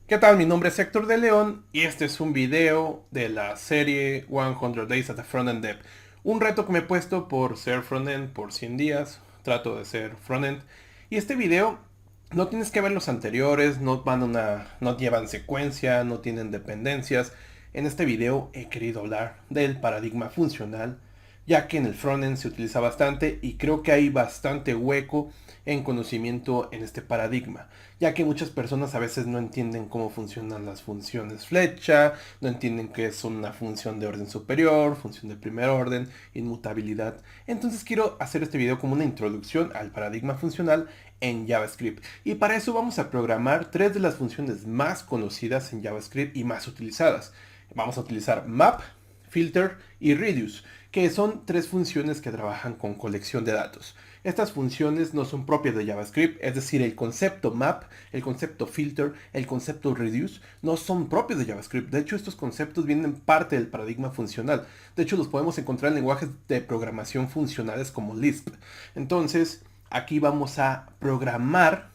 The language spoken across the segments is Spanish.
¿Qué tal? Mi nombre es Héctor de León y este es un video de la serie 100 Days at the Frontend Dev. Un reto que me he puesto por ser frontend por 100 días. Trato de ser frontend. Y este video no tienes que ver los anteriores, no llevan secuencia, no tienen dependencias. En este video he querido hablar del paradigma funcional, ya que en el frontend se utiliza bastante y creo que hay bastante hueco en conocimiento en este paradigma, ya que muchas personas a veces no entienden cómo funcionan las funciones flecha, no entienden qué es una función de orden superior, función de primer orden, inmutabilidad. Entonces quiero hacer este video como una introducción al paradigma funcional en JavaScript. Y para eso vamos a programar tres de las funciones más conocidas en JavaScript y más utilizadas. Vamos a utilizar map, filter y reduce, que son tres funciones que trabajan con colección de datos. Estas funciones no son propias de JavaScript, es decir, el concepto map, el concepto filter, el concepto reduce no son propios de JavaScript. De hecho, estos conceptos vienen parte del paradigma funcional. De hecho, los podemos encontrar en lenguajes de programación funcionales como Lisp. Entonces, aquí vamos a programar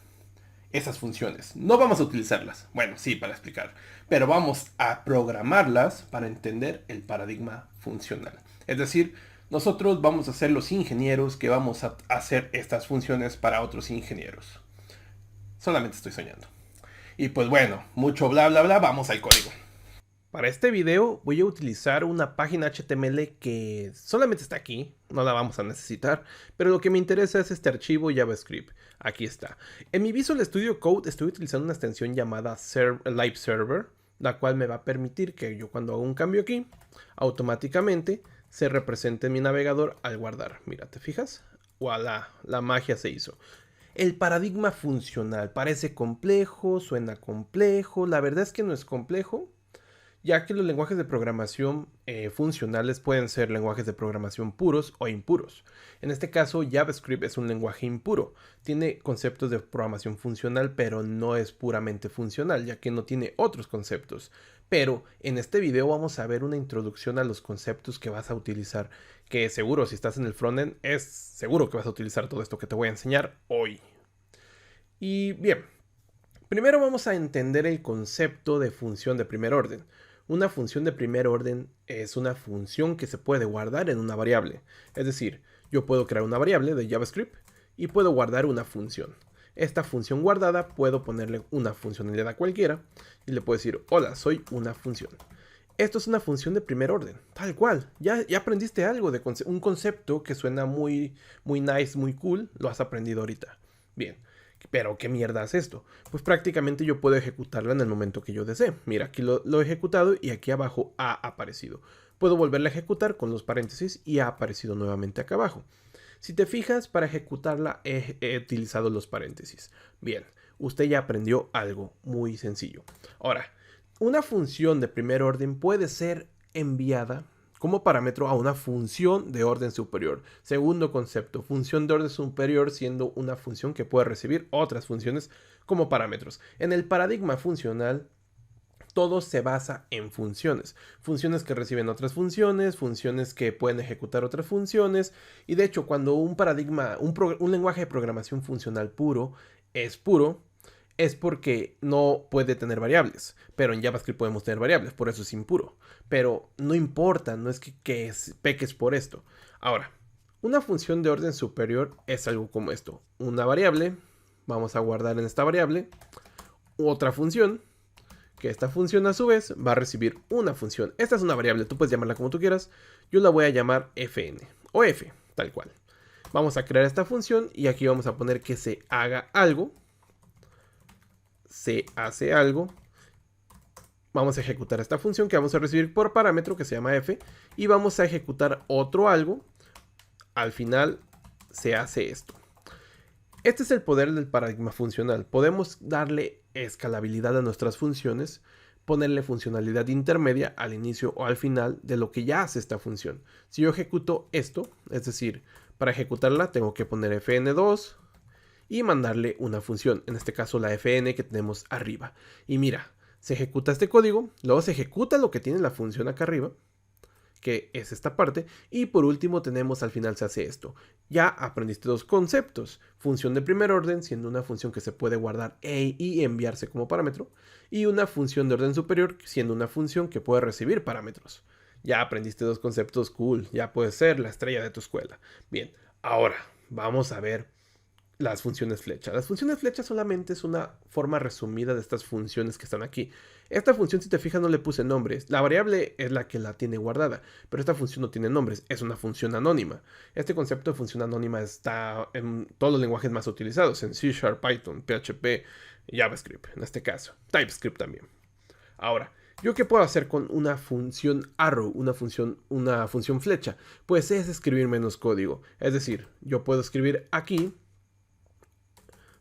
esas funciones. No vamos a utilizarlas, bueno, sí, para explicar, pero vamos a programarlas para entender el paradigma funcional. Es decir, nosotros vamos a ser los ingenieros que vamos a hacer estas funciones para otros ingenieros. Solamente estoy soñando. Y pues bueno, mucho bla bla bla, vamos al código. Para este video voy a utilizar una página HTML que solamente está aquí, no la vamos a necesitar, pero lo que me interesa es este archivo JavaScript. Aquí está. En mi Visual Studio Code estoy utilizando una extensión llamada Live Server, la cual me va a permitir que yo cuando hago un cambio aquí, automáticamente se represente en mi navegador al guardar. Mira, ¿te fijas? Voilà, la magia se hizo. El paradigma funcional parece complejo, suena complejo, la verdad es que no es complejo, ya que los lenguajes de programación funcionales pueden ser lenguajes de programación puros o impuros. En este caso, JavaScript es un lenguaje impuro. Tiene conceptos de programación funcional, pero no es puramente funcional, ya que no tiene otros conceptos. Pero en este video vamos a ver una introducción a los conceptos que vas a utilizar, que seguro si estás en el frontend es seguro que vas a utilizar todo esto que te voy a enseñar hoy. Y bien, primero vamos a entender el concepto de función de primer orden. Una función de primer orden es una función que se puede guardar en una variable. Es decir, yo puedo crear una variable de JavaScript y puedo guardar una función. Esta función guardada puedo ponerle una funcionalidad cualquiera y le puedo decir, hola, soy una función. Esto es una función de primer orden, tal cual. Ya aprendiste algo de un concepto que suena muy nice, muy cool, lo has aprendido ahorita. Bien. Pero, ¿qué mierda es esto? Pues prácticamente yo puedo ejecutarla en el momento que yo desee. Mira, aquí lo he ejecutado y aquí abajo ha aparecido. Puedo volverla a ejecutar con los paréntesis y ha aparecido nuevamente acá abajo. Si te fijas, para ejecutarla he utilizado los paréntesis. Bien, usted ya aprendió algo muy sencillo. Ahora, una función de primer orden puede ser enviada como parámetro a una función de orden superior. Segundo concepto, función de orden superior siendo una función que puede recibir otras funciones como parámetros. En el paradigma funcional, todo se basa en funciones. Funciones que reciben otras funciones, funciones que pueden ejecutar otras funciones. Y de hecho, cuando un paradigma, un lenguaje de programación funcional puro, es porque no puede tener variables. Pero en JavaScript podemos tener variables, por eso es impuro. Pero no importa, no es que peques por esto. Ahora, una función de orden superior es algo como esto. Una variable, vamos a guardar en esta variable, otra función, que esta función a su vez va a recibir una función. Esta es una variable, tú puedes llamarla como tú quieras. Yo la voy a llamar fn o f, tal cual. Vamos a crear esta función y aquí vamos a poner que se haga algo. Se hace algo. Vamos a ejecutar esta función que vamos a recibir por parámetro que se llama f y vamos a ejecutar otro algo. Al final se hace esto. Este es el poder del paradigma funcional. Podemos darle escalabilidad a nuestras funciones, ponerle funcionalidad intermedia al inicio o al final de lo que ya hace esta función. Si yo ejecuto esto, es decir, para ejecutarla tengo que poner fn2 y mandarle una función, en este caso la fn que tenemos arriba. Y mira, se ejecuta este código, luego se ejecuta lo que tiene la función acá arriba, que es esta parte. Y por último tenemos al final se hace esto. Ya aprendiste dos conceptos. Función de primer orden, siendo una función que se puede guardar y enviarse como parámetro. Y una función de orden superior, siendo una función que puede recibir parámetros. Ya aprendiste dos conceptos, cool. Ya puedes ser la estrella de tu escuela. Bien, ahora vamos a ver las funciones flecha. Las funciones flecha solamente es una forma resumida de estas funciones que están aquí. Esta función, si te fijas, no le puse nombres. La variable es la que la tiene guardada, pero esta función no tiene nombres, es una función anónima. Este concepto de función anónima está en todos los lenguajes más utilizados, en C#, Python, PHP, JavaScript, en este caso, TypeScript también. Ahora, ¿yo qué puedo hacer con una función arrow, una función flecha? Pues es escribir menos código. Es decir, yo puedo escribir aquí.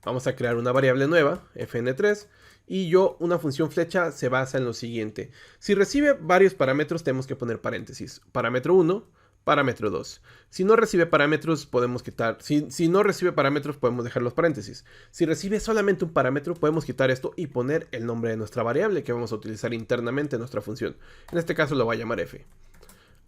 Vamos a crear una variable nueva, fn3, y una función flecha se basa en lo siguiente. Si recibe varios parámetros, tenemos que poner paréntesis. Parámetro 1, parámetro 2. Si no recibe parámetros, podemos quitar. Si no recibe parámetros, podemos dejar los paréntesis. Si recibe solamente un parámetro, podemos quitar esto y poner el nombre de nuestra variable que vamos a utilizar internamente en nuestra función. En este caso lo voy a llamar f.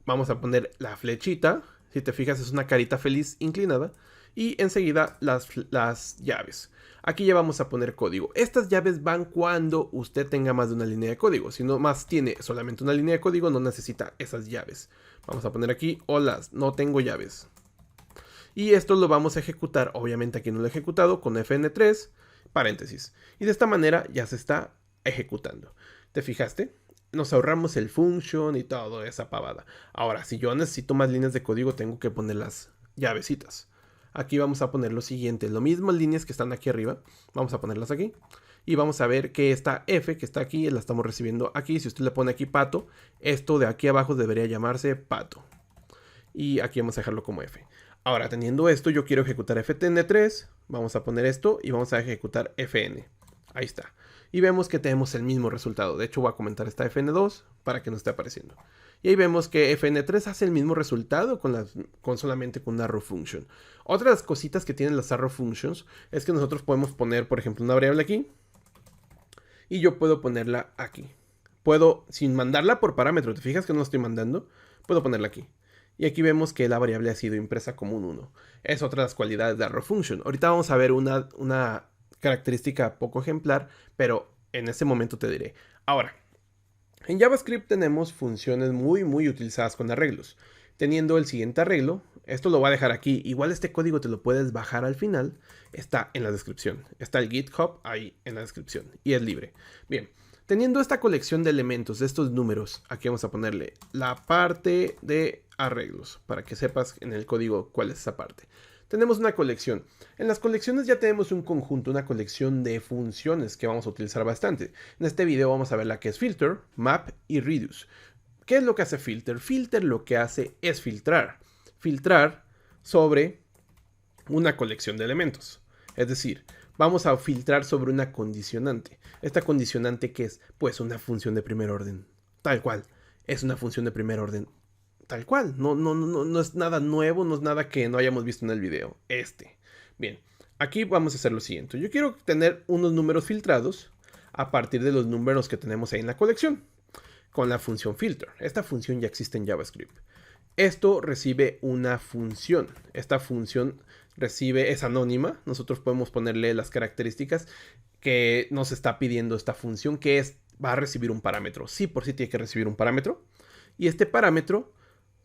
Vamos a poner la flechita. Si te fijas, es una carita feliz inclinada. Y enseguida las llaves. Aquí ya vamos a poner código. Estas llaves van cuando usted tenga más de una línea de código. Si no más tiene solamente una línea de código, no necesita esas llaves. Vamos a poner aquí, hola, no tengo llaves. Y esto lo vamos a ejecutar, obviamente aquí no lo he ejecutado, con fn3, paréntesis. Y de esta manera ya se está ejecutando. ¿Te fijaste? Nos ahorramos el function y toda esa pavada. Ahora, si yo necesito más líneas de código, tengo que poner las llavecitas. Aquí vamos a poner lo siguiente, las mismas líneas que están aquí arriba, vamos a ponerlas aquí. Y vamos a ver que esta F que está aquí, la estamos recibiendo aquí. Si usted le pone aquí pato, esto de aquí abajo debería llamarse pato. Y aquí vamos a dejarlo como F. Ahora, teniendo esto, yo quiero ejecutar ftn3, vamos a poner esto y vamos a ejecutar fn. Ahí está. Y vemos que tenemos el mismo resultado. De hecho, voy a comentar esta fn2 para que no esté apareciendo. Y ahí vemos que fn3 hace el mismo resultado solamente con una arrow function. Otra de las cositas que tienen las arrow functions es que nosotros podemos poner, por ejemplo, una variable aquí. Y yo puedo ponerla aquí. Puedo, sin mandarla por parámetro, ¿te fijas que no la estoy mandando? Puedo ponerla aquí. Y aquí vemos que la variable ha sido impresa como un 1. Es otra de las cualidades de arrow function. Ahorita vamos a ver una característica poco ejemplar, pero en este momento te diré. Ahora, en JavaScript tenemos funciones muy utilizadas con arreglos. Teniendo el siguiente arreglo, esto lo voy a dejar aquí. Igual este código te lo puedes bajar al final. Está en la descripción. Está el GitHub ahí en la descripción. Y es libre. Bien, teniendo esta colección de elementos, de estos números, aquí vamos a ponerle la parte de arreglos. Para que sepas en el código cuál es esa parte. Tenemos una colección. En las colecciones ya tenemos un conjunto, una colección de funciones que vamos a utilizar bastante. En este video vamos a ver la que es filter, map y reduce. ¿Qué es lo que hace filter? Filter lo que hace es filtrar. Filtrar sobre una colección de elementos. Es decir, vamos a filtrar sobre una condicionante. Esta condicionante que es, pues, una función de primer orden. Tal cual. Es una función de primer orden. Tal cual, no es nada nuevo, no es nada que no hayamos visto en el video. Bien, aquí vamos a hacer lo siguiente. Yo quiero tener unos números filtrados a partir de los números que tenemos ahí en la colección. Con la función filter. Esta función ya existe en JavaScript. Esto recibe una función. Esta función es anónima. Nosotros podemos ponerle las características que nos está pidiendo esta función, que va a recibir un parámetro. Sí, por sí tiene que recibir un parámetro. Y este parámetro,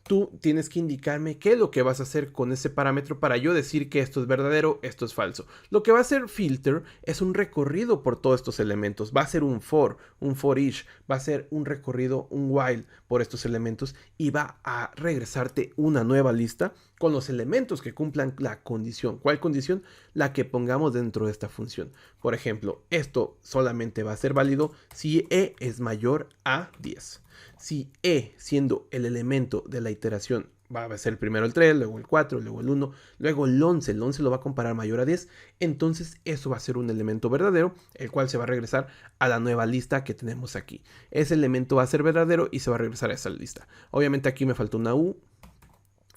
tú tienes que indicarme qué es lo que vas a hacer con ese parámetro para yo decir que esto es verdadero, esto es falso. Lo que va a hacer filter es un recorrido por todos estos elementos. Va a ser un for each, va a ser un recorrido, un while por estos elementos y va a regresarte una nueva lista con los elementos que cumplan la condición. ¿Cuál condición? La que pongamos dentro de esta función. Por ejemplo, esto solamente va a ser válido si e es mayor a 10. Si e, siendo el elemento de la iteración, va a ser primero el 3, luego el 4, luego el 1, luego el 11 lo va a comparar mayor a 10, entonces eso va a ser un elemento verdadero, el cual se va a regresar a la nueva lista que tenemos aquí. Ese elemento va a ser verdadero y se va a regresar a esa lista. Obviamente aquí me faltó una u,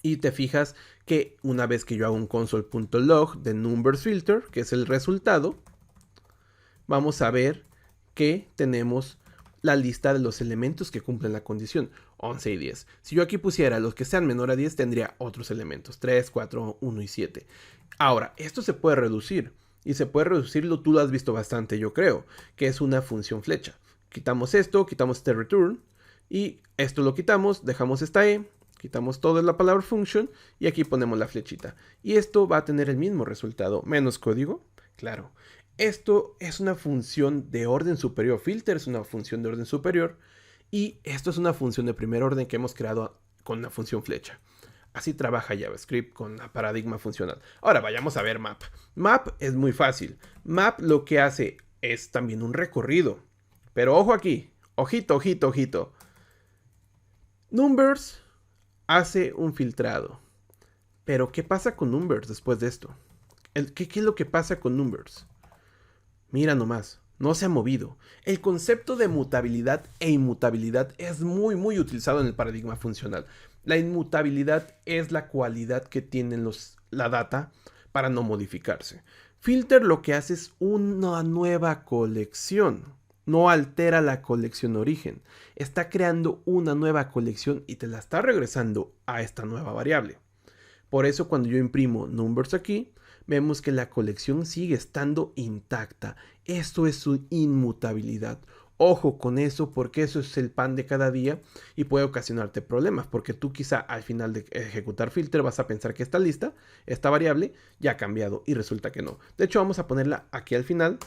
y te fijas que una vez que yo hago un console.log de numbersFilter, que es el resultado, vamos a ver que tenemos la lista de los elementos que cumplen la condición, 11 y 10. Si yo aquí pusiera los que sean menor a 10, tendría otros elementos, 3, 4, 1 y 7. Ahora, esto se puede reducir, y se puede reducirlo, tú lo has visto bastante, yo creo, que es una función flecha. Quitamos esto, quitamos este return, y esto lo quitamos, dejamos esta e, quitamos toda la palabra function, y aquí ponemos la flechita. Y esto va a tener el mismo resultado, menos código, claro. Esto es una función de orden superior. Filter es una función de orden superior. Y esto es una función de primer orden que hemos creado con una función flecha. Así trabaja JavaScript con la paradigma funcional. Ahora vayamos a ver map. Map es muy fácil. Map lo que hace es también un recorrido. Pero ojo aquí. Ojito, ojito, ojito. Numbers hace un filtrado. Pero ¿qué pasa con Numbers después de esto? ¿Qué es lo que pasa con Numbers? Mira nomás, no se ha movido. El concepto de mutabilidad e inmutabilidad es muy utilizado en el paradigma funcional. La inmutabilidad es la cualidad que tienen la data para no modificarse. Filter lo que hace es una nueva colección. No altera la colección origen. Está creando una nueva colección y te la está regresando a esta nueva variable. Por eso cuando yo imprimo numbers aquí, vemos que la colección sigue estando intacta. Esto es su inmutabilidad. Ojo con eso porque eso es el pan de cada día y puede ocasionarte problemas porque tú quizá al final de ejecutar filter vas a pensar que esta lista, esta variable, ya ha cambiado y resulta que no. De hecho vamos a ponerla aquí al final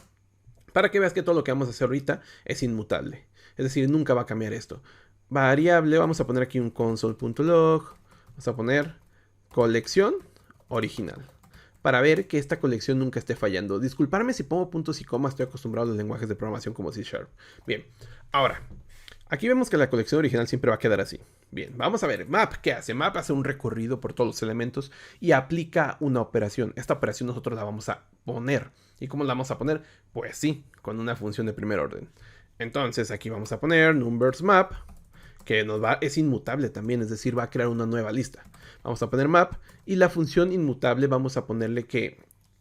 para que veas que todo lo que vamos a hacer ahorita es inmutable. Es decir, nunca va a cambiar esto. Variable, vamos a poner aquí un console.log, vamos a poner colección original, para ver que esta colección nunca esté fallando. Disculparme si pongo puntos y comas, estoy acostumbrado a los lenguajes de programación como C#. Bien, ahora, aquí vemos que la colección original siempre va a quedar así. Bien, vamos a ver, map, ¿qué hace? Map hace un recorrido por todos los elementos y aplica una operación. Esta operación nosotros la vamos a poner. ¿Y cómo la vamos a poner? Pues sí, con una función de primer orden. Entonces aquí vamos a poner numbers map, que es inmutable también, es decir, va a crear una nueva lista. Vamos a poner map y la función inmutable vamos a ponerle que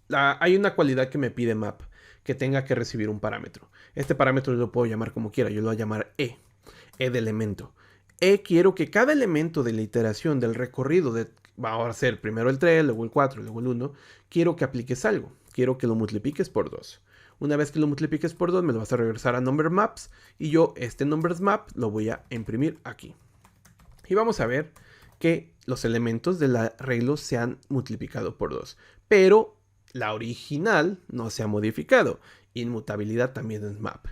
hay una cualidad que me pide map, que tenga que recibir un parámetro. Este parámetro yo lo puedo llamar como quiera, yo lo voy a llamar e de elemento. Quiero que cada elemento de la iteración del recorrido, va a ser primero el 3, luego el 4, luego el 1, quiero que apliques algo, quiero que lo multipliques por 2. Una vez que lo multipliques por 2 me lo vas a regresar a number maps y yo este numbers map lo voy a imprimir aquí. Y vamos a ver que los elementos del arreglo se han multiplicado por 2, pero la original no se ha modificado. Inmutabilidad también es map.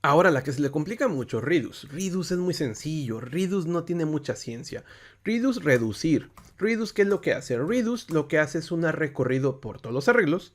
Ahora la que se le complica mucho, Redus. Redus es muy sencillo, Redus no tiene mucha ciencia. Redus, reducir. Redus, ¿qué es lo que hace? Redus lo que hace es un recorrido por todos los arreglos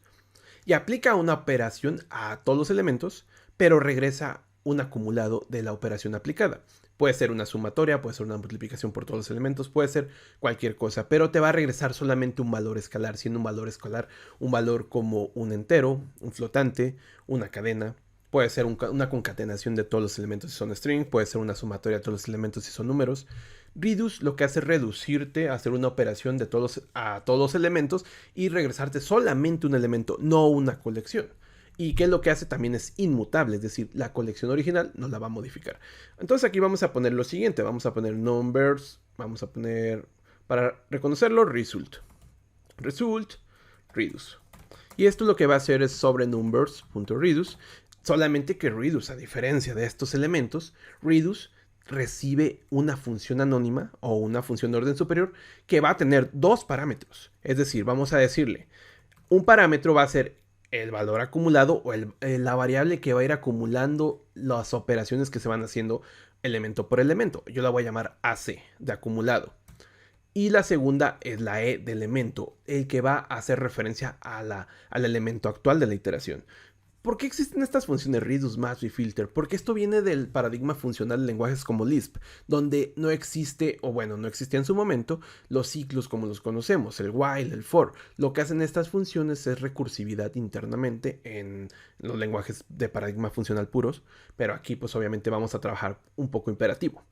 y aplica una operación a todos los elementos, pero regresa un acumulado de la operación aplicada. Puede ser una sumatoria, puede ser una multiplicación por todos los elementos, puede ser cualquier cosa, pero te va a regresar solamente un valor escalar, siendo un valor escalar un valor como un entero, un flotante, una cadena. Puede ser una concatenación de todos los elementos si son string, puede ser una sumatoria de todos los elementos si son números. Redus lo que hace es reducirte a hacer una operación a todos los elementos y regresarte solamente un elemento, no una colección. Y que lo que hace también es inmutable, es decir, la colección original no la va a modificar. Entonces aquí vamos a poner lo siguiente, vamos a poner numbers, vamos a poner, para reconocerlo, result, reduce. Y esto lo que va a hacer es sobre numbers.reduce, solamente que reduce, a diferencia de estos elementos, reduce recibe una función anónima o una función de orden superior que va a tener dos parámetros. Es decir, vamos a decirle, un parámetro va a ser el valor acumulado o la variable que va a ir acumulando las operaciones que se van haciendo elemento por elemento. Yo la voy a llamar AC de acumulado. Y la segunda es la E de elemento, el que va a hacer referencia al elemento actual de la iteración. ¿Por qué existen estas funciones reduce, match y filter? Porque esto viene del paradigma funcional de lenguajes como Lisp, donde no existe, o bueno, no existía en su momento, los ciclos como los conocemos, el while, el for. Lo que hacen estas funciones es recursividad internamente en los lenguajes de paradigma funcional puros, pero aquí pues obviamente vamos a trabajar un poco imperativo.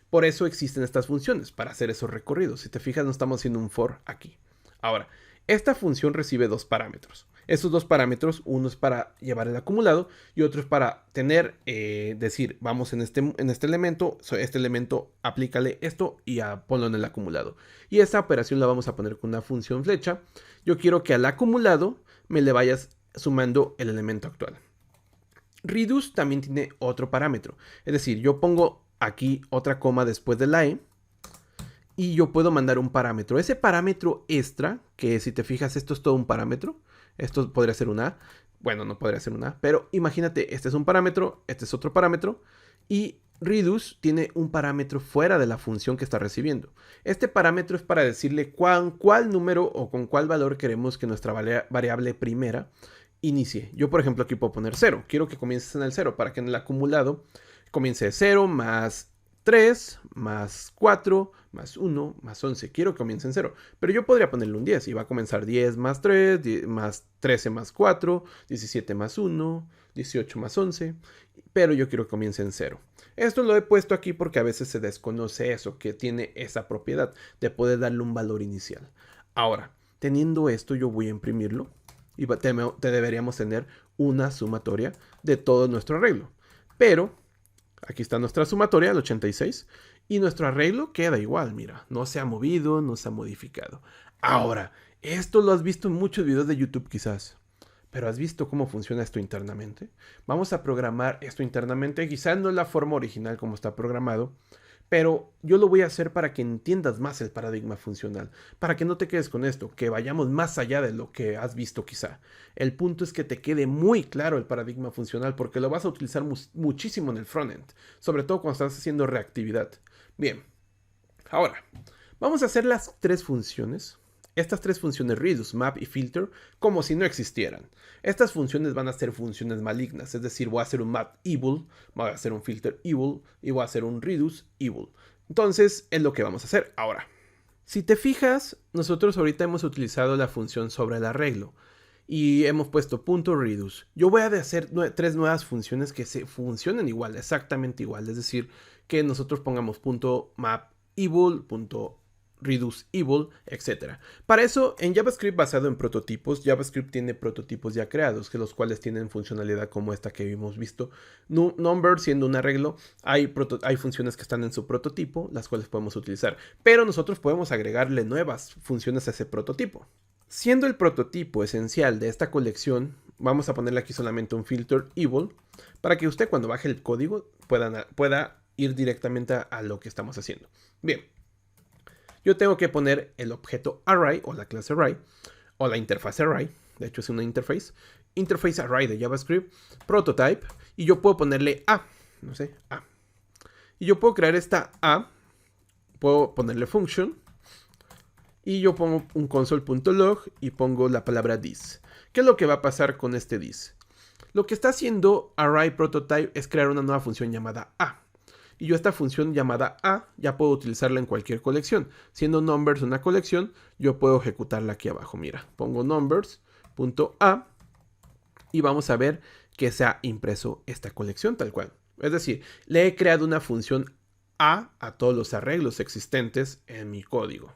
Por eso existen estas funciones, para hacer esos recorridos. Si te fijas, no estamos haciendo un for aquí. Ahora, esta función recibe dos parámetros. Estos dos parámetros, uno es para llevar el acumulado y otro es para tener, decir, vamos en este elemento, este elemento aplícale esto y ponlo en el acumulado. Y esta operación la vamos a poner con una función flecha. Yo quiero que al acumulado me le vayas sumando el elemento actual. Reduce también tiene otro parámetro. Es decir, yo pongo aquí otra coma después de la E y yo puedo mandar un parámetro. Ese parámetro extra, que si te fijas esto es todo un parámetro. Esto podría ser una A. Bueno, no podría ser una A, pero imagínate, este es un parámetro, este es otro parámetro y reduce tiene un parámetro fuera de la función que está recibiendo. Este parámetro es para decirle cuál número o con cuál valor queremos que nuestra variable primera inicie. Yo, por ejemplo, aquí puedo poner 0. Quiero que comiences en el 0 para que en el acumulado comience 0 más 3 más 4 más 1 más 11. Quiero que comience en 0. Pero yo podría ponerle un 10 y va a comenzar 10 más 3, 10 más 13 más 4, 17 más 1, 18 más 11. Pero yo quiero que comience en 0. Esto lo he puesto aquí porque a veces se desconoce eso, que tiene esa propiedad de poder darle un valor inicial. Ahora, teniendo esto, yo voy a imprimirlo y deberíamos tener una sumatoria de todo nuestro arreglo. Pero aquí está nuestra sumatoria, el 86, y nuestro arreglo queda igual, mira, no se ha movido, no se ha modificado. Ahora, esto lo has visto en muchos videos de YouTube quizás, pero ¿has visto cómo funciona esto internamente? Vamos a programar esto internamente, quizás no es la forma original como está programado, pero yo lo voy a hacer para que entiendas más el paradigma funcional, para que no te quedes con esto, que vayamos más allá de lo que has visto quizá. El punto es que te quede muy claro el paradigma funcional porque lo vas a utilizar muchísimo en el frontend, sobre todo cuando estás haciendo reactividad. Bien, ahora vamos a hacer las tres funciones. Estas tres funciones reduce, map y filter como si no existieran. Estas funciones van a ser funciones malignas, es decir, voy a hacer un map evil, voy a hacer un filter evil y voy a hacer un reduce evil. Entonces es lo que vamos a hacer ahora. Si te fijas, nosotros ahorita hemos utilizado la función sobre el arreglo y hemos puesto .reduce. Yo voy a hacer tres nuevas funciones que se funcionen igual, exactamente igual, es decir, que nosotros pongamos .map evil, reduce evil, etc. Para eso, en JavaScript basado en prototipos, JavaScript tiene prototipos ya creados, que los cuales tienen funcionalidad como esta que hemos visto. Number siendo un arreglo, hay funciones que están en su prototipo, las cuales podemos utilizar, pero nosotros podemos agregarle nuevas funciones a ese prototipo. Siendo el prototipo esencial de esta colección, vamos a ponerle aquí solamente un filter evil, para que usted cuando baje el código pueda ir directamente a lo que estamos haciendo. Bien. Yo tengo que poner el objeto array o la clase array o la interfaz array. De hecho es una interface array de JavaScript, prototype, y yo puedo ponerle A, no sé, A. Y yo puedo crear esta A, puedo ponerle function, y yo pongo un console.log y pongo la palabra this. ¿Qué es lo que va a pasar con este this? Lo que está haciendo array prototype es crear una nueva función llamada A. Y yo esta función llamada A ya puedo utilizarla en cualquier colección. Siendo numbers una colección, yo puedo ejecutarla aquí abajo. Mira, pongo numbers.a y vamos a ver que se ha impreso esta colección tal cual. Es decir, le he creado una función A todos los arreglos existentes en mi código.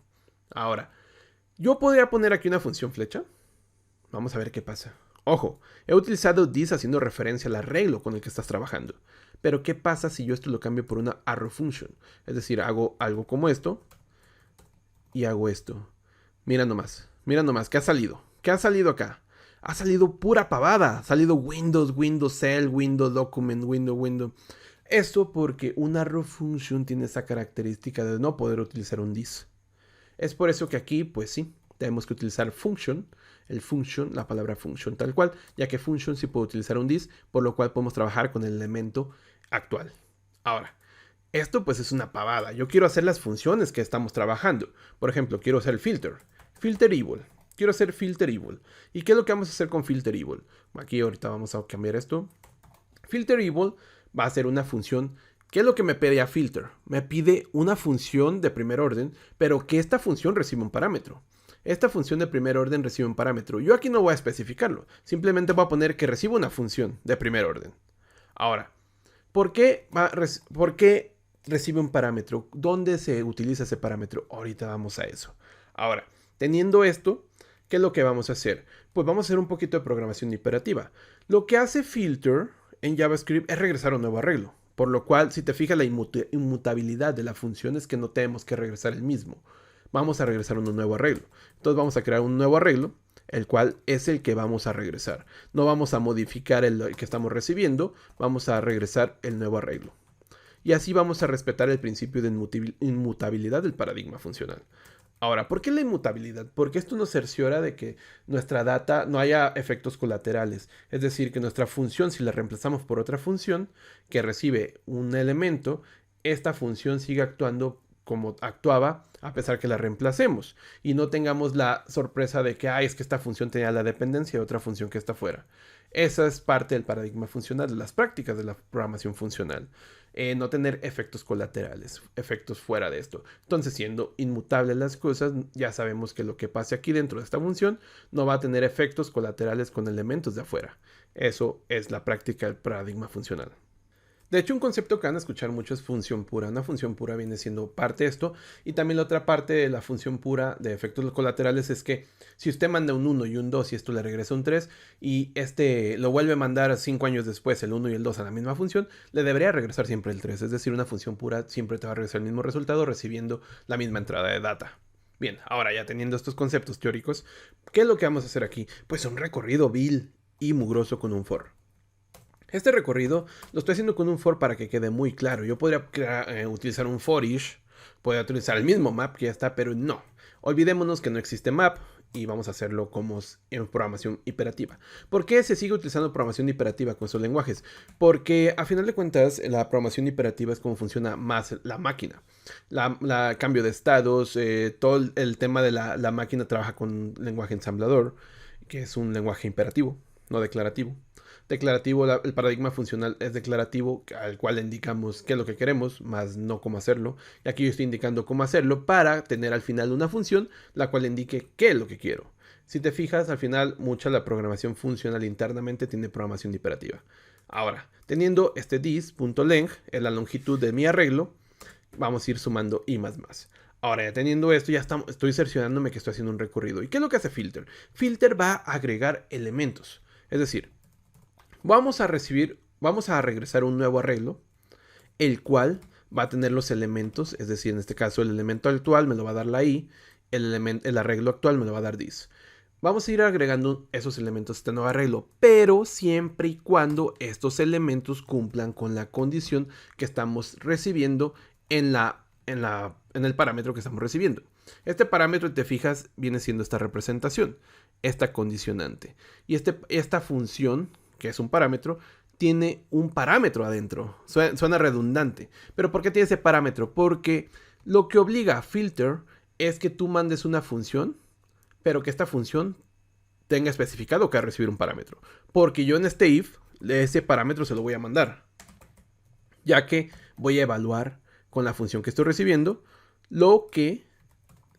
Ahora, yo podría poner aquí una función flecha. Vamos a ver qué pasa. Ojo, he utilizado this haciendo referencia al arreglo con el que estás trabajando. Pero ¿qué pasa si yo esto lo cambio por una arrow function? Es decir, hago algo como esto y hago esto. Mira nomás, ¿qué ha salido? ¿Qué ha salido acá? Ha salido pura pavada. Ha salido Windows, Cell, Windows Document, Windows. Esto porque una arrow function tiene esa característica de no poder utilizar un this. Es por eso que aquí, pues sí, tenemos que utilizar function, la palabra function tal cual, ya que function sí puede utilizar un this, por lo cual podemos trabajar con el elemento actual. Ahora, esto pues es una pavada. Yo quiero hacer las funciones que estamos trabajando. Por ejemplo, quiero hacer filter evil. Quiero hacer filter evil. ¿Y qué es lo que vamos a hacer con filter evil? Aquí ahorita vamos a cambiar esto. Filter evil va a ser una función. ¿Qué es lo que me pide a filter? Me pide una función de primer orden, pero que esta función reciba un parámetro. Esta función de primer orden recibe un parámetro. Yo aquí no voy a especificarlo. Simplemente voy a poner que reciba una función de primer orden. Ahora, ¿por qué recibe un parámetro? ¿Dónde se utiliza ese parámetro? Ahorita vamos a eso. Ahora, teniendo esto, ¿Qué es lo que vamos a hacer? Pues vamos a hacer un poquito de programación imperativa. Lo que hace filter en JavaScript es regresar a un nuevo arreglo. Por lo cual, si te fijas, la inmutabilidad de la función es que no tenemos que regresar el mismo. Vamos a regresar a un nuevo arreglo. Entonces vamos a crear un nuevo arreglo, el cual es el que vamos a regresar. No vamos a modificar el que estamos recibiendo, vamos a regresar el nuevo arreglo. Y así vamos a respetar el principio de inmutabilidad del paradigma funcional. Ahora, ¿por qué la inmutabilidad? Porque esto nos cerciora de que nuestra data no haya efectos colaterales. Es decir, que nuestra función, si la reemplazamos por otra función que recibe un elemento, esta función sigue actuando como actuaba a pesar que la reemplacemos. Y no tengamos la sorpresa de que, es que esta función tenía la dependencia de otra función que está fuera. Esa es parte del paradigma funcional, de las prácticas de la programación funcional. No tener efectos colaterales, efectos fuera de esto. Entonces, siendo inmutables las cosas, ya sabemos que lo que pase aquí dentro de esta función no va a tener efectos colaterales con elementos de afuera. Eso es la práctica del paradigma funcional. De hecho, un concepto que van a escuchar mucho es función pura. Una función pura viene siendo parte de esto. Y también la otra parte de la función pura de efectos colaterales es que si usted manda un 1 y un 2 y esto le regresa un 3 y este lo vuelve a mandar 5 años después, el 1 y el 2 a la misma función, le debería regresar siempre el 3. Es decir, una función pura siempre te va a regresar el mismo resultado recibiendo la misma entrada de data. Bien, ahora ya teniendo estos conceptos teóricos, ¿qué es lo que vamos a hacer aquí? Pues un recorrido vil y mugroso con un for. Este recorrido lo estoy haciendo con un for para que quede muy claro. Yo podría utilizar un forish, podría utilizar el mismo map que ya está, pero no. Olvidémonos que no existe map y vamos a hacerlo como en programación imperativa. ¿Por qué se sigue utilizando programación imperativa con estos lenguajes? Porque a final de cuentas la programación imperativa es como funciona más la máquina. La cambio de estados, todo el tema de la máquina trabaja con un lenguaje ensamblador, que es un lenguaje imperativo, no declarativo. Declarativo, el paradigma funcional es declarativo, al cual indicamos qué es lo que queremos, más no cómo hacerlo. Y aquí yo estoy indicando cómo hacerlo para tener al final una función, la cual indique qué es lo que quiero. Si te fijas, al final mucha la programación funcional internamente tiene programación imperativa. Ahora, teniendo este this.length, es la longitud de mi arreglo, vamos a ir sumando i más más. Ahora, ya teniendo esto, estoy cerciorándome que estoy haciendo un recorrido. ¿Y qué es lo que hace filter? Filter va a agregar elementos. Es decir, vamos a regresar un nuevo arreglo, el cual va a tener los elementos, es decir, en este caso el elemento actual me lo va a dar la i, el arreglo actual me lo va a dar this. Vamos a ir agregando esos elementos a este nuevo arreglo, pero siempre y cuando estos elementos cumplan con la condición que estamos recibiendo en el parámetro que estamos recibiendo. Este parámetro, te fijas, viene siendo esta representación, esta condicionante. Y esta función, que es un parámetro, tiene un parámetro adentro. Suena redundante. ¿Pero por qué tiene ese parámetro? Porque lo que obliga a filter es que tú mandes una función, pero que esta función tenga especificado que va a recibir un parámetro. Porque yo en este if, ese parámetro se lo voy a mandar, ya que voy a evaluar con la función que estoy recibiendo lo que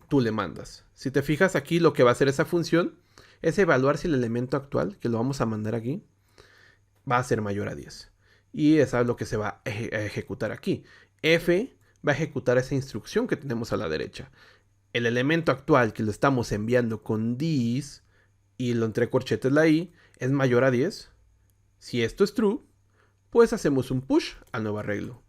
tú le mandas. Si te fijas aquí, lo que va a hacer esa función es evaluar si el elemento actual, que lo vamos a mandar aquí, va a ser mayor a 10. Y eso es lo que se va a ejecutar aquí. F va a ejecutar esa instrucción que tenemos a la derecha. El elemento actual que lo estamos enviando con this y lo entre corchetes la i es mayor a 10. Si esto es true, pues hacemos un push al nuevo arreglo.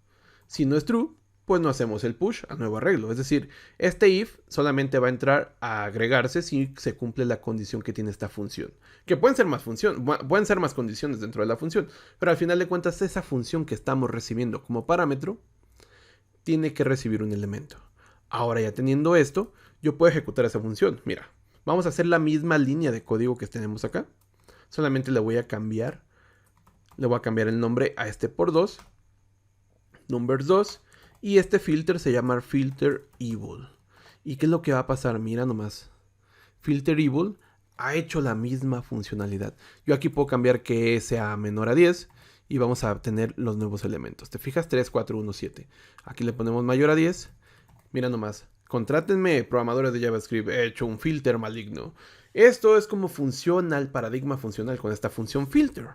Si no es true, pues no hacemos el push al nuevo arreglo. Es decir, este if solamente va a entrar a agregarse si se cumple la condición que tiene esta función. Que pueden ser más condiciones dentro de la función, pero al final de cuentas esa función que estamos recibiendo como parámetro tiene que recibir un elemento. Ahora, ya teniendo esto, yo puedo ejecutar esa función. Mira, vamos a hacer la misma línea de código que tenemos acá. Solamente le voy a cambiar el nombre a este por 2, numbers 2, y este filter se llama filter evil. ¿Y qué es lo que va a pasar? Mira nomás. Filter evil ha hecho la misma funcionalidad. Yo aquí puedo cambiar que sea menor a 10 y vamos a obtener los nuevos elementos. ¿Te fijas? 3, 4, 1, 7. Aquí le ponemos mayor a 10. Mira nomás. Contrátenme, programadores de JavaScript. He hecho un filter maligno. Esto es como funciona el paradigma funcional con esta función filter.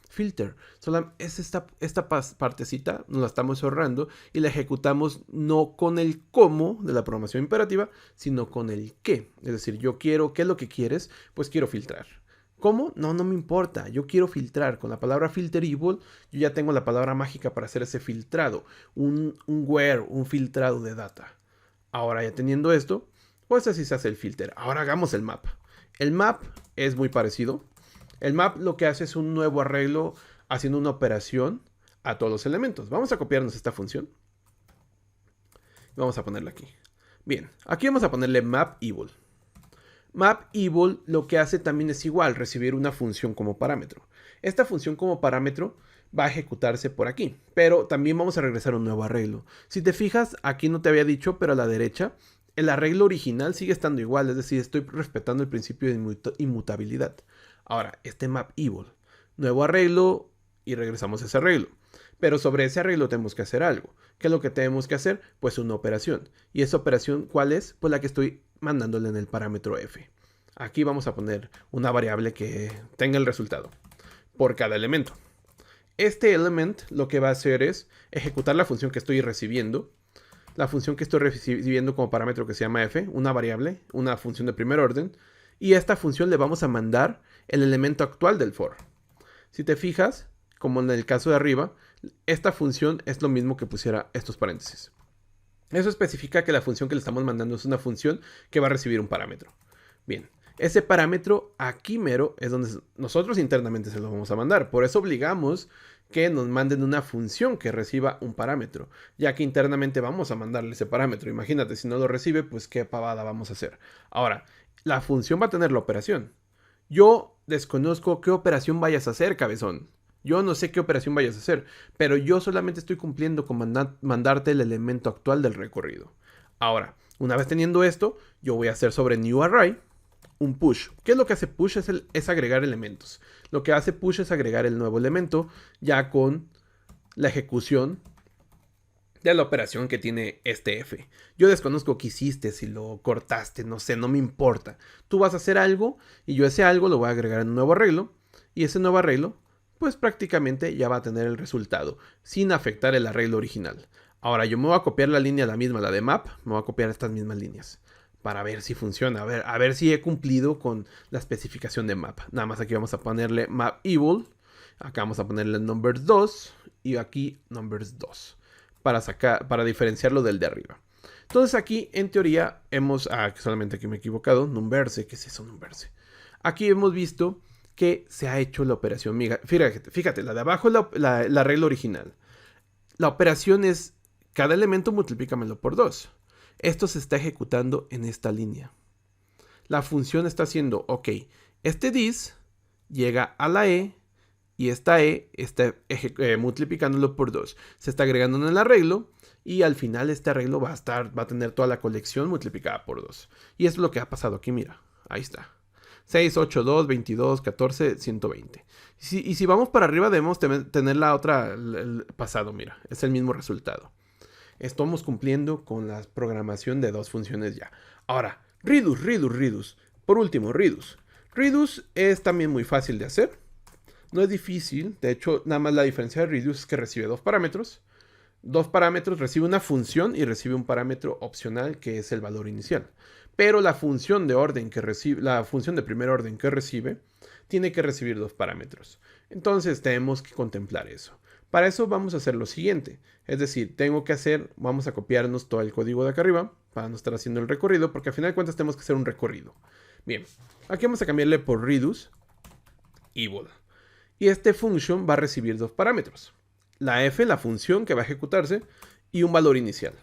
filter. Es esta partecita, nos la estamos ahorrando y la ejecutamos no con el cómo de la programación imperativa, sino con el qué. Es decir, yo quiero, ¿qué es lo que quieres? Pues quiero filtrar. ¿Cómo? No me importa. Yo quiero filtrar. Con la palabra filterable, yo ya tengo la palabra mágica para hacer ese filtrado. Un where, un filtrado de data. Ahora ya teniendo esto, pues así se hace el filter. Ahora hagamos el map. El map es muy parecido. El map lo que hace es un nuevo arreglo haciendo una operación a todos los elementos. Vamos a copiarnos esta función. Vamos a ponerla aquí. Bien, aquí vamos a ponerle map_eval. Map_eval lo que hace también es igual, recibir una función como parámetro. Esta función como parámetro va a ejecutarse por aquí, pero también vamos a regresar a un nuevo arreglo. Si te fijas, aquí no te había dicho, pero a la derecha, el arreglo original sigue estando igual, es decir, estoy respetando el principio de inmutabilidad. Ahora, este map_eval, nuevo arreglo y regresamos a ese arreglo. Pero sobre ese arreglo tenemos que hacer algo. ¿Qué es lo que tenemos que hacer? Pues una operación. ¿Y esa operación cuál es? Pues la que estoy mandándole en el parámetro f. Aquí vamos a poner una variable que tenga el resultado por cada elemento. Este element lo que va a hacer es ejecutar la función que estoy recibiendo. La función que estoy recibiendo como parámetro que se llama f, una variable, una función de primer orden. Y a esta función le vamos a mandar el elemento actual del for. Si te fijas, como en el caso de arriba, esta función es lo mismo que pusiera estos paréntesis. Eso especifica que la función que le estamos mandando es una función que va a recibir un parámetro. Bien, ese parámetro aquí mero es donde nosotros internamente se lo vamos a mandar. Por eso obligamos que nos manden una función que reciba un parámetro, ya que internamente vamos a mandarle ese parámetro. Imagínate, si no lo recibe, pues qué pavada vamos a hacer. Ahora, la función va a tener la operación. Yo desconozco qué operación vayas a hacer, cabezón. Yo no sé qué operación vayas a hacer, pero yo solamente estoy cumpliendo con mandarte el elemento actual del recorrido. Ahora, una vez teniendo esto, yo voy a hacer sobre new array un push. ¿Qué es lo que hace push? Es agregar elementos. Lo que hace push es agregar el nuevo elemento ya con la ejecución de la operación que tiene este f. Yo desconozco qué hiciste, si lo cortaste, no sé, no me importa. Tú vas a hacer algo y yo ese algo lo voy a agregar en un nuevo arreglo y ese nuevo arreglo pues prácticamente ya va a tener el resultado, sin afectar el arreglo original. Ahora yo me voy a copiar la línea la misma, la de map, me voy a copiar estas mismas líneas, para ver si funciona, a ver si he cumplido con la especificación de map. Nada más aquí vamos a ponerle map_eval, acá vamos a ponerle numbers 2, y aquí numbers 2, para diferenciarlo del de arriba. Entonces aquí, en teoría, solamente aquí me he equivocado, numberse, ¿qué es eso numberse? Aquí hemos visto que se ha hecho la operación. Fíjate, la de abajo es la regla original. La operación es, cada elemento multiplícamelo por 2. Esto se está ejecutando en esta línea. La función está haciendo, ok, este this llega a la e, y esta e está multiplicándolo por 2. Se está agregando en el arreglo, y al final este arreglo va a tener toda la colección multiplicada por 2. Y eso es lo que ha pasado aquí, mira, ahí está. 6, 8, 2, 22, 14, 120. Y si vamos para arriba debemos tener la otra, el pasado, mira, es el mismo resultado. Estamos cumpliendo con la programación de dos funciones ya. Ahora, reduce. Por último, reduce. Reduce es también muy fácil de hacer. No es difícil, de hecho, nada más la diferencia de reduce es que recibe dos parámetros. Dos parámetros, recibe una función y recibe un parámetro opcional que es el valor inicial. Pero la función de orden que recibe, la función de primer orden que recibe, tiene que recibir dos parámetros. Entonces tenemos que contemplar eso. Para eso vamos a hacer lo siguiente. Es decir, vamos a copiarnos todo el código de acá arriba para no estar haciendo el recorrido, porque al final de cuentas tenemos que hacer un recorrido. Bien, aquí vamos a cambiarle por reduce eval. Y este function va a recibir dos parámetros. La f, la función que va a ejecutarse, y un valor inicial.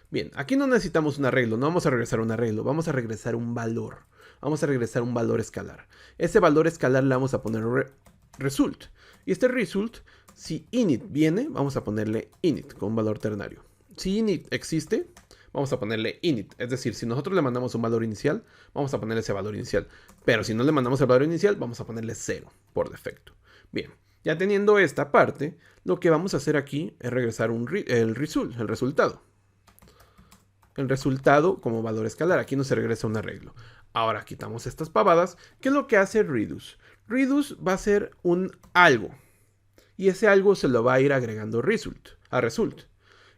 Bien, aquí no necesitamos un arreglo, no vamos a regresar un arreglo, vamos a regresar un valor. Vamos a regresar un valor escalar. Ese valor escalar le vamos a poner result. Y este result, si init viene, vamos a ponerle init con un valor ternario. Si init existe, vamos a ponerle init. Es decir, si nosotros le mandamos un valor inicial, vamos a ponerle ese valor inicial. Pero si no le mandamos el valor inicial, vamos a ponerle 0 por defecto. Bien, ya teniendo esta parte, lo que vamos a hacer aquí es regresar el resultado. El resultado como valor escalar. Aquí no se regresa un arreglo. Ahora quitamos estas pavadas. ¿Qué es lo que hace reduce? Reduce va a ser un algo. y ese algo se lo va a ir agregando a result.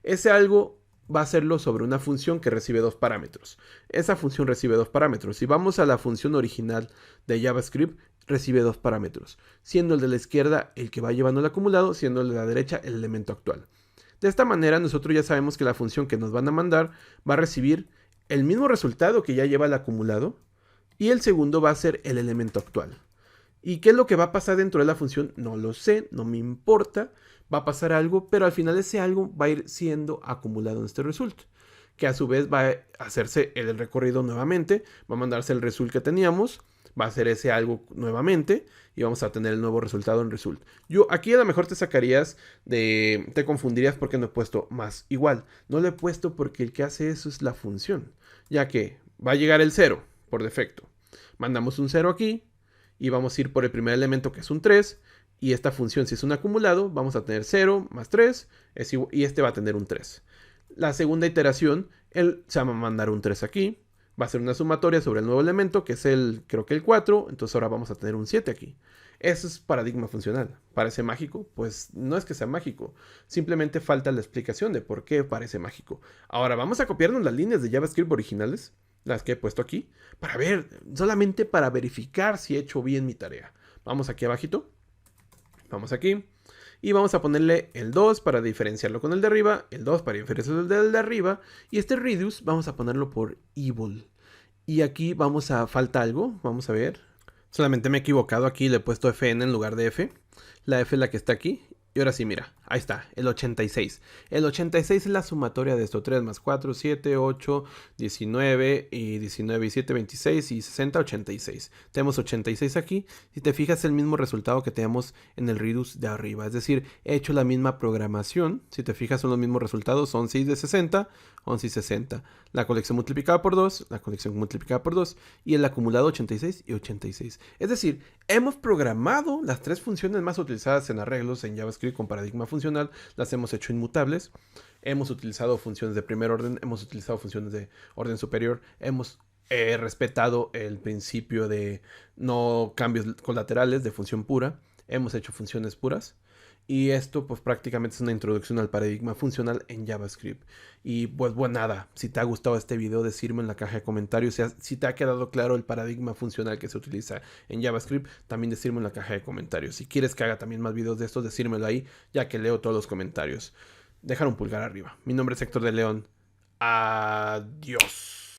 Ese algo va a hacerlo sobre una función que recibe 2 parámetros. Esa función recibe 2 parámetros. Si vamos a la función original de JavaScript, recibe 2 parámetros, siendo el de la izquierda el que va llevando el acumulado, siendo el de la derecha el elemento actual. De esta manera nosotros ya sabemos que la función que nos van a mandar va a recibir el mismo resultado que ya lleva el acumulado, y el segundo va a ser el elemento actual. ¿Y qué es lo que va a pasar dentro de la función? No lo sé, no me importa. Va a pasar algo, pero al final ese algo va a ir siendo acumulado en este result, que a su vez va a hacerse el recorrido nuevamente, va a mandarse el result que teníamos, va a hacer ese algo nuevamente y vamos a tener el nuevo resultado en result. Yo aquí a lo mejor te confundirías porque no he puesto más igual. No lo he puesto porque el que hace eso es la función, ya que va a llegar el 0 por defecto. Mandamos un 0 aquí y vamos a ir por el primer elemento, que es un 3. Y esta función, si es un acumulado, vamos a tener 0 más 3 y este va a tener un 3. La segunda iteración, él se va a mandar un 3 aquí. Va a ser una sumatoria sobre el nuevo elemento, que es creo que el 4. Entonces ahora vamos a tener un 7 aquí. Eso es paradigma funcional. ¿Parece mágico? Pues no es que sea mágico. Simplemente falta la explicación de por qué parece mágico. Ahora vamos a copiarnos las líneas de JavaScript originales, las que he puesto aquí, para ver, solamente para verificar si he hecho bien mi tarea. Vamos aquí abajito. Vamos aquí y vamos a ponerle el 2 para diferenciarlo con el de arriba, el 2 para diferenciarlo del de arriba, y este reduce vamos a ponerlo por evil. Y aquí falta algo, vamos a ver. Solamente me he equivocado aquí, le he puesto fn en lugar de f. La f es la que está aquí. Y ahora sí, mira, ahí está, el 86. El 86 es la sumatoria de esto, 3 más 4, 7, 8, 19, y 19 y 7, 26, y 60, 86. Tenemos 86 aquí. Si te fijas, es el mismo resultado que tenemos en el reduce de arriba. Es decir, he hecho la misma programación. Si te fijas, son los mismos resultados, 11 y de 60, 11 y 60. La colección multiplicada por 2, la colección multiplicada por 2, y el acumulado 86 y 86. Es decir, hemos programado las 3 funciones más utilizadas en arreglos en JavaScript con paradigma funcional, las hemos hecho inmutables. Hemos utilizado funciones de primer orden, hemos utilizado funciones de orden superior, hemos respetado el principio de no cambios colaterales de función pura, hemos hecho funciones puras. Y esto pues prácticamente es una introducción al paradigma funcional en JavaScript. Y pues bueno, nada, si te ha gustado este video, decirme en la caja de comentarios. Si te ha quedado claro el paradigma funcional que se utiliza en JavaScript, también decirme en la caja de comentarios. Si quieres que haga también más videos de estos, decírmelo ahí, ya que leo todos los comentarios. Dejar un pulgar arriba. Mi nombre es Héctor de León. Adiós.